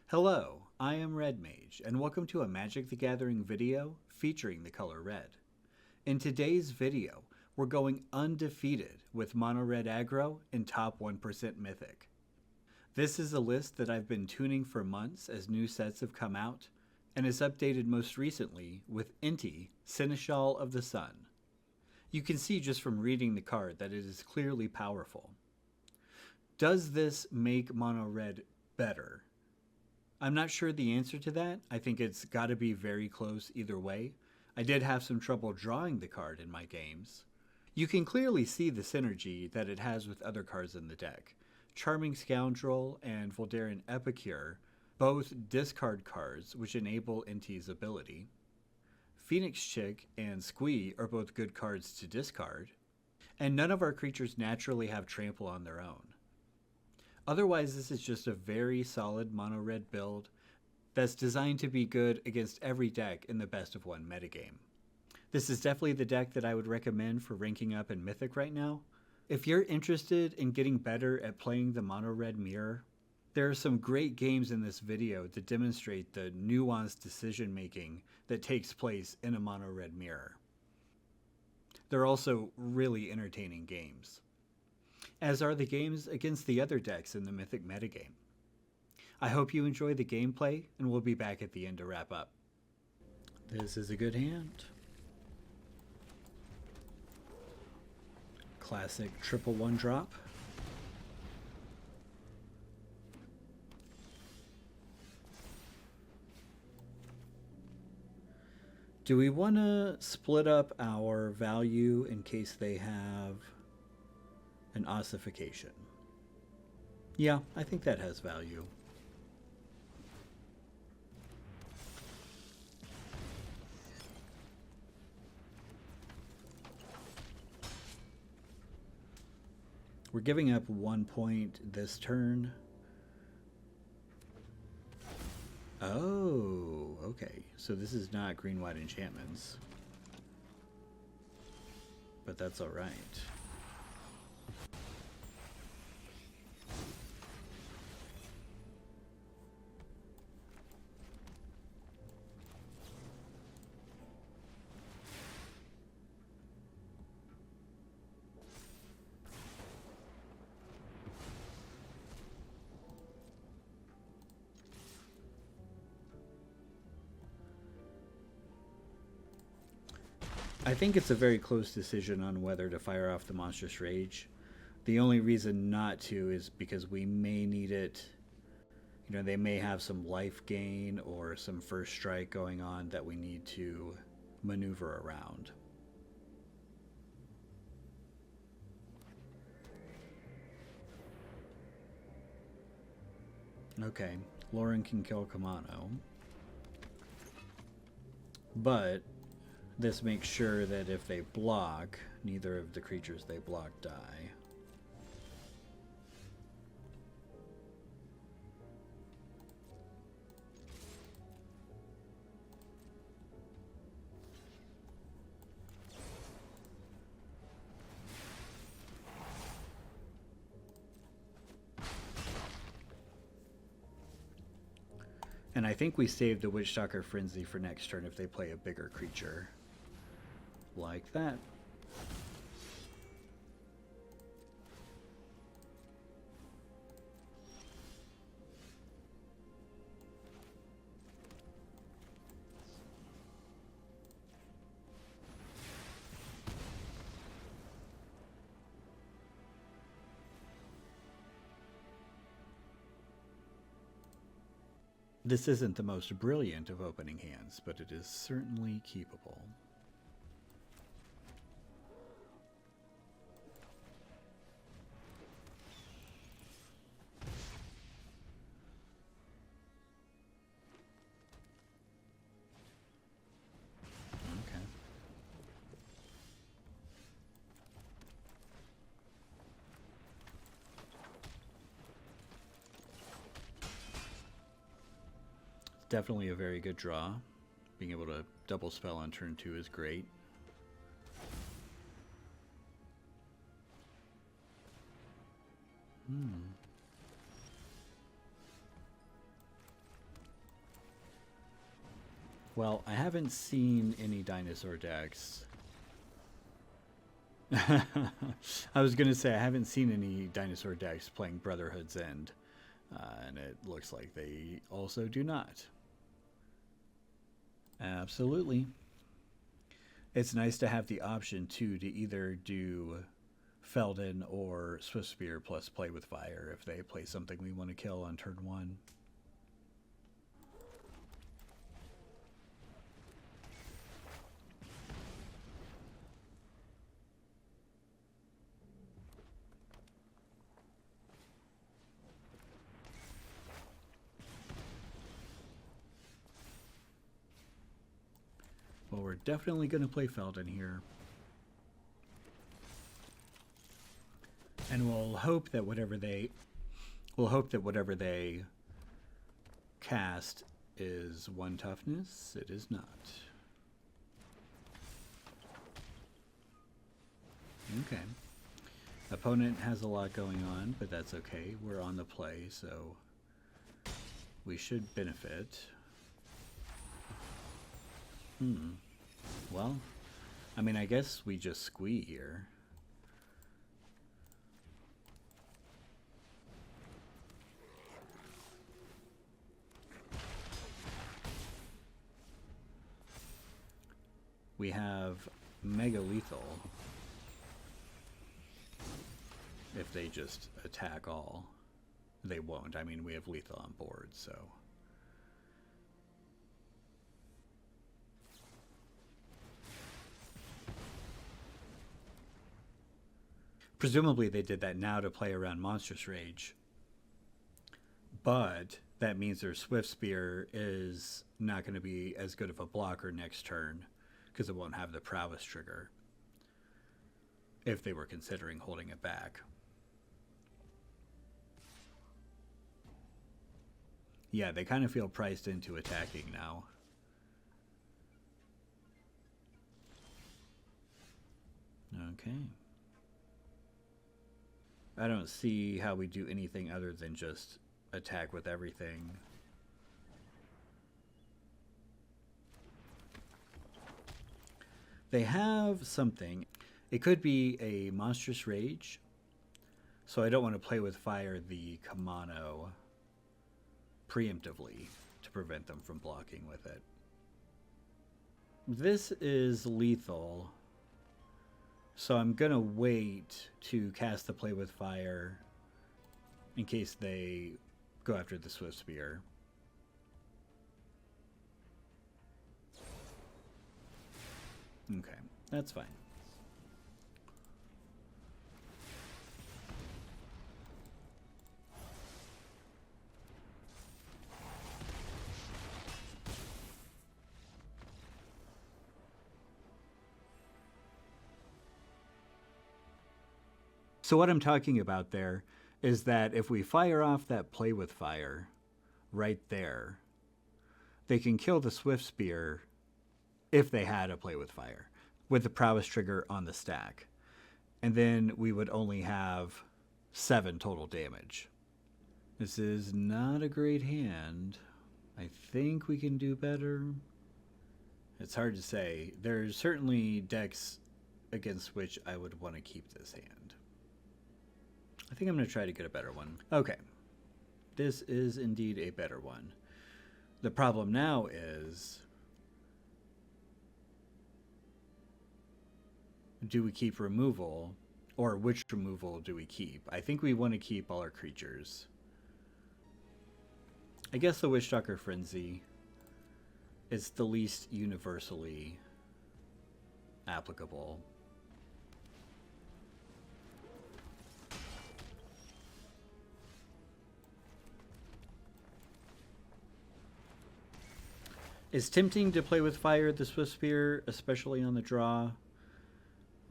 Hello, I am Red Mage, and welcome to a Magic the Gathering video featuring the color red. In today's video, we're going undefeated with Mono Red Aggro in top 1% Mythic. This is a list that I've been tuning for months as new sets have come out, and is updated most recently with Inti, Seneschal of the Sun. You can see just from reading the card that it is clearly powerful. Does this make Mono Red better? I'm not sure the answer to that. I think it's got to be very close either way. I did have some trouble drawing the card in my games. You can clearly see the synergy that it has with other cards in the deck. Charming Scoundrel and Voldaren Epicure, both discard cards which enable Inti's ability. Phoenix Chick and Squee are both good cards to discard. And none of our creatures naturally have trample on their own. Otherwise, this is just a very solid mono red build that's designed to be good against every deck in the best of one metagame. This is definitely the deck that I would recommend for ranking up in Mythic right now. If you're interested in getting better at playing the mono red mirror, there are some great games in this video that demonstrate the nuanced decision making that takes place in a mono red mirror. They're also really entertaining games, as are the games against the other decks in the Mythic metagame. I hope you enjoy the gameplay, and we'll be back at the end to wrap up. This is a good hand. Classic triple 1-drop. Do we want to split up our value in case they have an ossification? Yeah, I think that has value. We're giving up 1 point this turn. Oh, okay. So this is not green-white enchantments. But that's all right. I think it's a very close decision on whether to fire off the Monstrous Rage. The only reason not to is because we may need it. You know, they may have some life gain or some first strike going on that we need to maneuver around. Okay, Lauren can kill Kumano, but this makes sure that if they block, neither of the creatures they block die. And I think we saved the Witchstalker Frenzy for next turn if they play a bigger creature. Like that. This isn't the most brilliant of opening hands, but it is certainly keepable. Definitely a very good draw. Being able to double spell on turn 2 is great. Well, I haven't seen any dinosaur decks. I was going to say I haven't seen any dinosaur decks playing Brotherhood's End, and it looks like they also do not. Absolutely. It's nice to have the option too to either do Feldon or Swiftspear plus play with fire if they play something we want to kill on turn 1. Well, we're definitely going to play Feldon here. And we'll hope that whatever they cast is 1 toughness. It is not. Okay. Opponent has a lot going on, but that's okay. We're on the play, so we should benefit. Well, I mean, I guess we just Squee here. We have Mega Lethal if they just attack all. They won't. I mean, we have Lethal on board, so... Presumably they did that now to play around Monstrous Rage. But that means their Swiftspear is not going to be as good of a blocker next turn because it won't have the prowess trigger if they were considering holding it back. Yeah, they kind of feel priced into attacking now. Okay. I don't see how we do anything other than just attack with everything. They have something. It could be a Monstrous Rage, so I don't want to play with fire the Kumano preemptively to prevent them from blocking with it. This is lethal, so I'm gonna wait to cast the play with fire in case they go after the Swiftspear. Okay, that's fine. So what I'm talking about there is that if we fire off that play with fire right there, they can kill the Swiftspear if they had a play with fire with the prowess trigger on the stack. And then we would only have 7 total damage. This is not a great hand. I think we can do better. It's hard to say. There's certainly decks against which I would want to keep this hand. I think I'm going to try to get a better one. Okay. This is indeed a better one. The problem now is, do we keep removal, or which removal do we keep? I think we want to keep all our creatures. I guess the Witchstalker Frenzy is the least universally applicable. It's tempting to play with fire the Swiftspear, especially on the draw.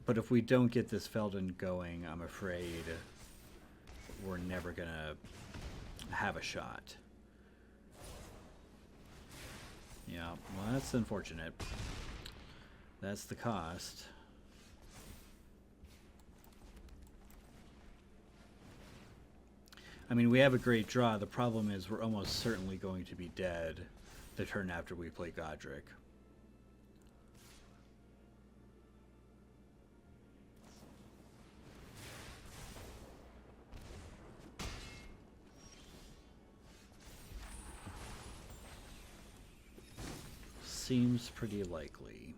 But if we don't get this Feldon going, I'm afraid we're never going to have a shot. Yeah, well, that's unfortunate. That's the cost. I mean, we have a great draw. The problem is we're almost certainly going to be dead the turn after we play Goddric. Seems pretty likely.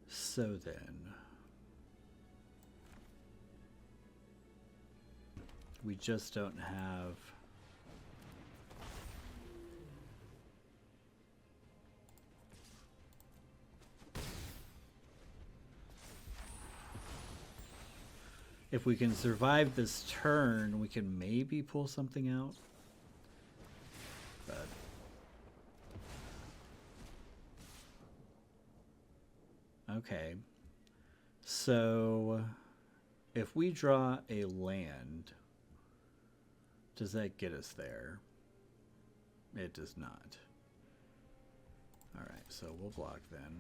So then, we just don't have if we can survive this turn, we can maybe pull something out. But okay, so if we draw a land, does that get us there? It does not. All right, so we'll block then.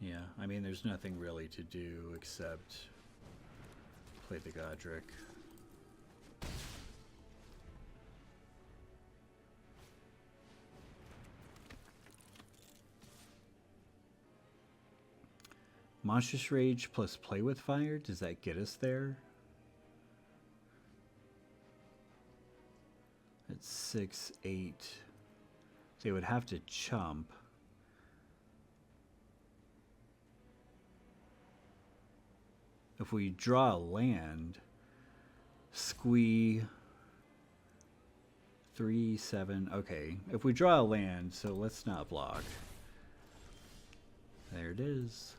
Yeah, I mean, there's nothing really to do except play the Goddric. Monstrous Rage plus Play with Fire, does that get us there? It's 6, 8. They would have to chump. If we draw a land, Squee 3, 7. Okay, if we draw a land, so let's not block. There it is.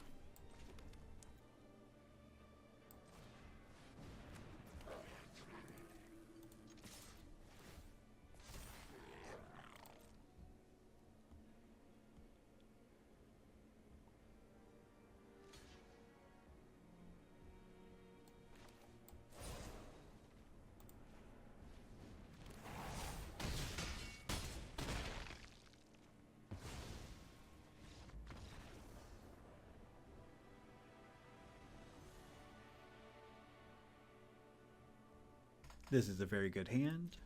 This is a very good hand.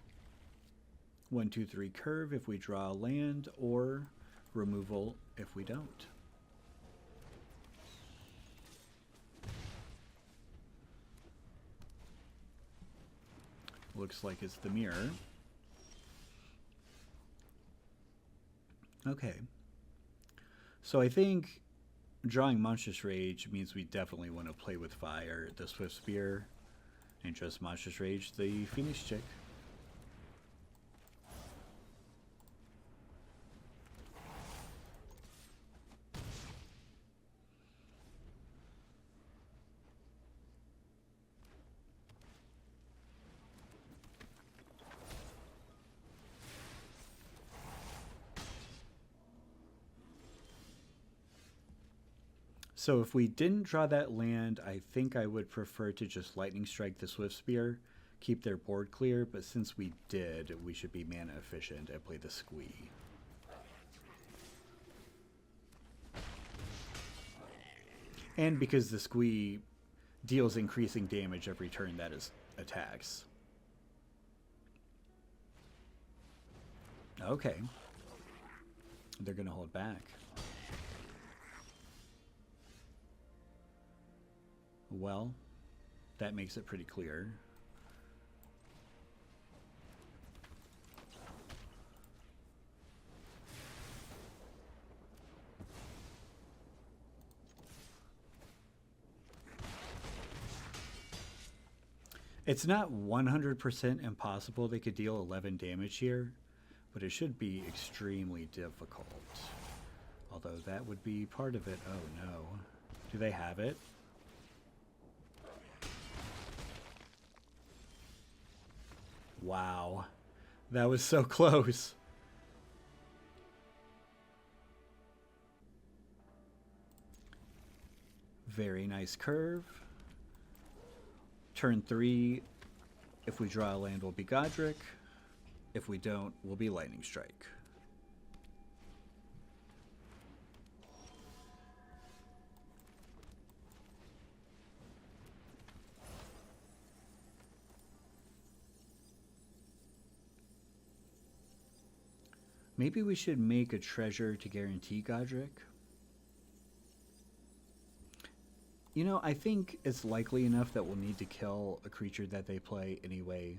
1, 2, 3 curve if we draw a land, or removal if we don't. Looks like it's the mirror. Okay. So I think drawing Monstrous Rage means we definitely want to play with fire, the Swiftspear, and just Monstrous Rage, the Phoenix chick. So if we didn't draw that land, I think I would prefer to just Lightning Strike the Swiftspear, keep their board clear, but since we did, we should be mana efficient and play the Squee. And because the Squee deals increasing damage every turn that is attacks. Okay. They're going to hold back. Well, that makes it pretty clear. It's not 100% impossible they could deal 11 damage here, but it should be extremely difficult. Although that would be part of it. Oh no. Do they have it? Wow, that was so close. Very nice curve. Turn 3, if we draw a land, will be Goddric. If we don't, will be Lightning Strike. Maybe we should make a treasure to guarantee Goddric. You know, I think it's likely enough that we'll need to kill a creature that they play anyway.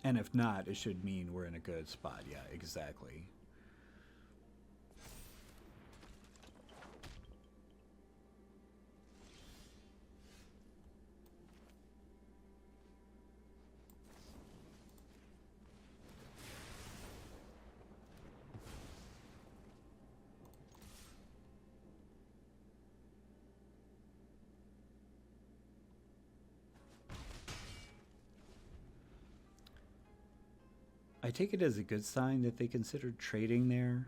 And if not, it should mean we're in a good spot. Yeah, exactly. I take it as a good sign that they considered trading there.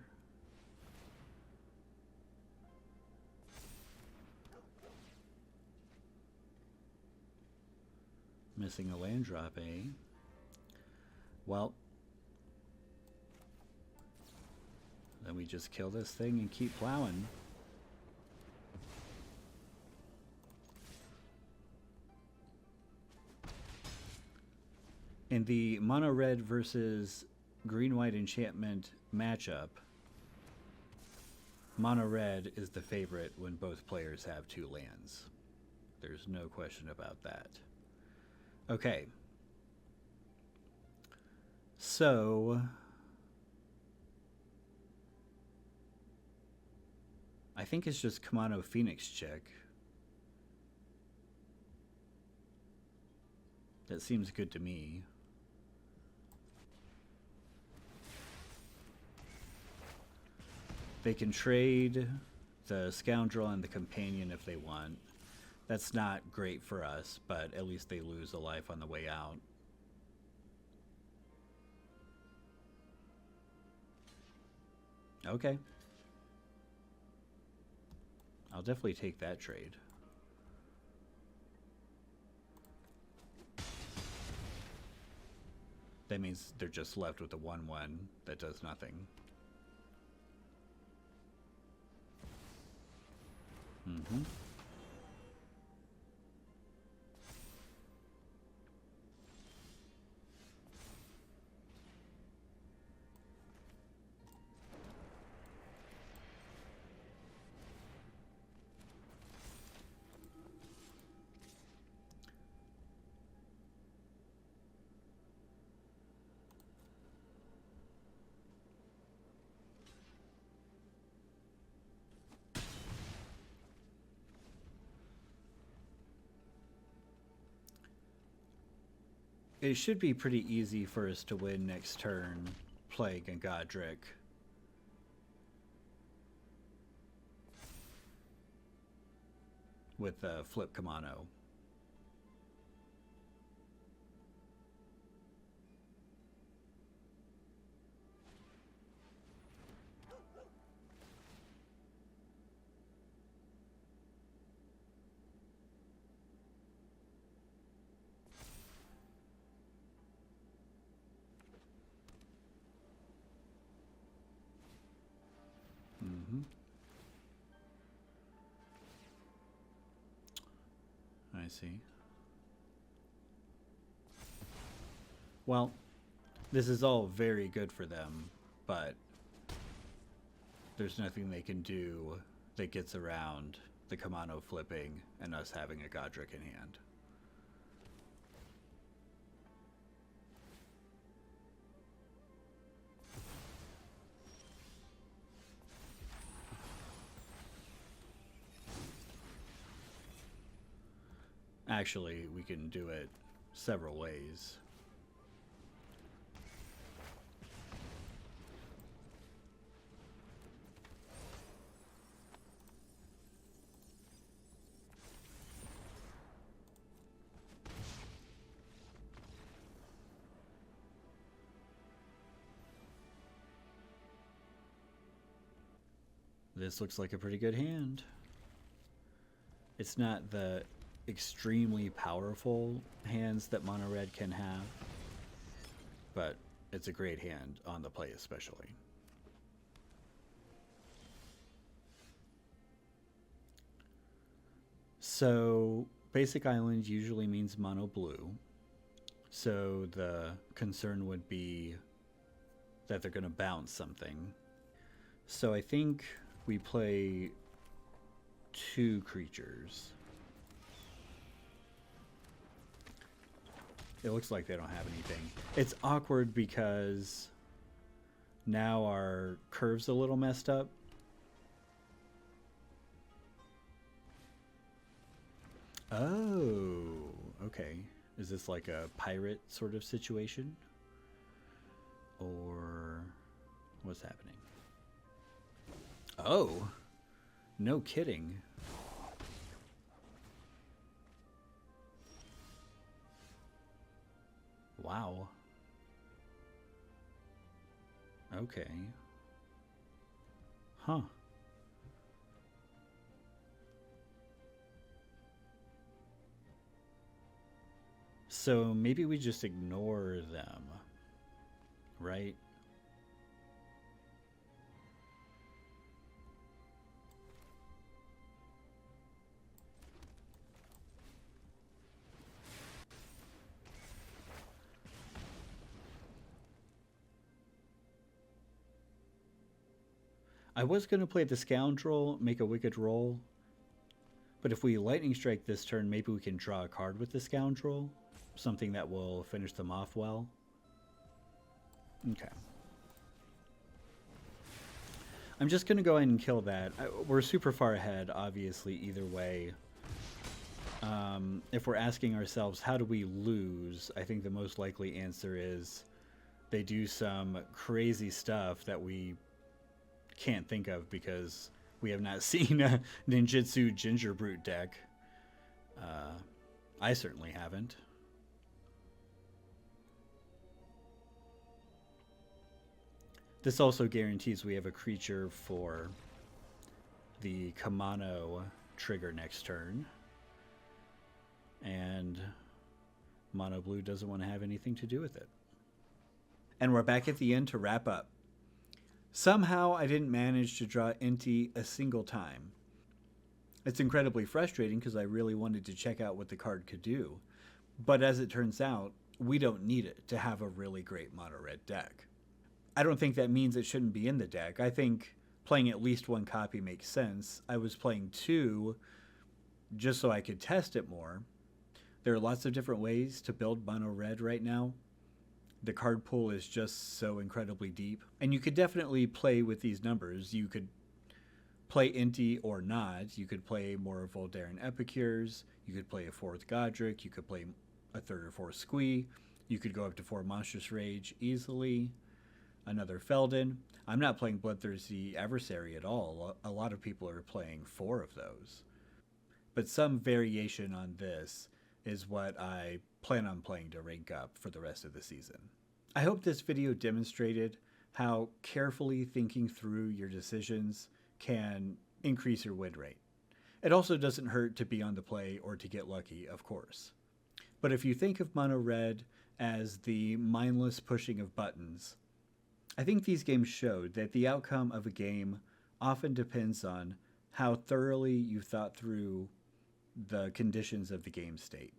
Missing a land drop, eh? Well, then we just kill this thing and keep plowing. In the Mono Red versus Green-White Enchantment matchup, Mono Red is the favorite when both players have 2 lands. There's no question about that. Okay. So I think it's just Kumano Phoenix check. That seems good to me. They can trade the Scoundrel and the Companion if they want. That's not great for us, but at least they lose a life on the way out. Okay. I'll definitely take that trade. That means they're just left with a 1/1 that does nothing. Mm-hmm. It should be pretty easy for us to win next turn, Plague and Goddric. With Flip Kumano. I see. Well, this is all very good for them, but there's nothing they can do that gets around the Kumano flipping and us having a Goddric in hand. Actually, we can do it several ways. This looks like a pretty good hand. It's not the extremely powerful hands that Mono Red can have, but it's a great hand on the play especially. So basic island usually means mono blue. So the concern would be that they're going to bounce something. So I think we play 2 creatures. It looks like they don't have anything. It's awkward because now our curve's a little messed up. Oh, okay. Is this like a pirate sort of situation? Or what's happening? Oh, no kidding. Wow. Okay. Huh. So maybe we just ignore them, right? I was going to play the Scoundrel, make a wicked roll, but if we Lightning Strike this turn, maybe we can draw a card with the Scoundrel, something that will finish them off well. Okay. I'm just going to go ahead and kill that. We're super far ahead, obviously, either way. If we're asking ourselves, how do we lose? I think the most likely answer is they do some crazy stuff that we can't think of because we have not seen a ninjutsu ginger brute deck. I certainly haven't. This also guarantees we have a creature for the Kumano trigger next turn. And Mono Blue doesn't want to have anything to do with it. And we're back at the end to wrap up. Somehow I didn't manage to draw Inti a single time. It's incredibly frustrating because I really wanted to check out what the card could do. But as it turns out, we don't need it to have a really great Mono Red deck. I don't think that means it shouldn't be in the deck. I think playing at least 1 copy makes sense. I was playing 2 just so I could test it more. There are lots of different ways to build Mono Red right now. The card pool is just so incredibly deep. And you could definitely play with these numbers. You could play Inti or not. You could play more Voldaren Epicures. You could play a 4th Goddric. You could play a 3rd or 4th Squee. You could go up to 4 Monstrous Rage easily. Another Feldon. I'm not playing Bloodthirsty Adversary at all. A lot of people are playing 4 of those. But some variation on this is what I plan on playing to rank up for the rest of the season. I hope this video demonstrated how carefully thinking through your decisions can increase your win rate. It also doesn't hurt to be on the play or to get lucky, of course. But if you think of Mono Red as the mindless pushing of buttons, I think these games showed that the outcome of a game often depends on how thoroughly you thought through the conditions of the game state,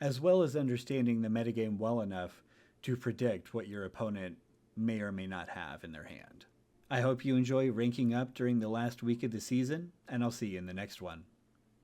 as well as understanding the metagame well enough to predict what your opponent may or may not have in their hand. I hope you enjoy ranking up during the last week of the season, and I'll see you in the next one.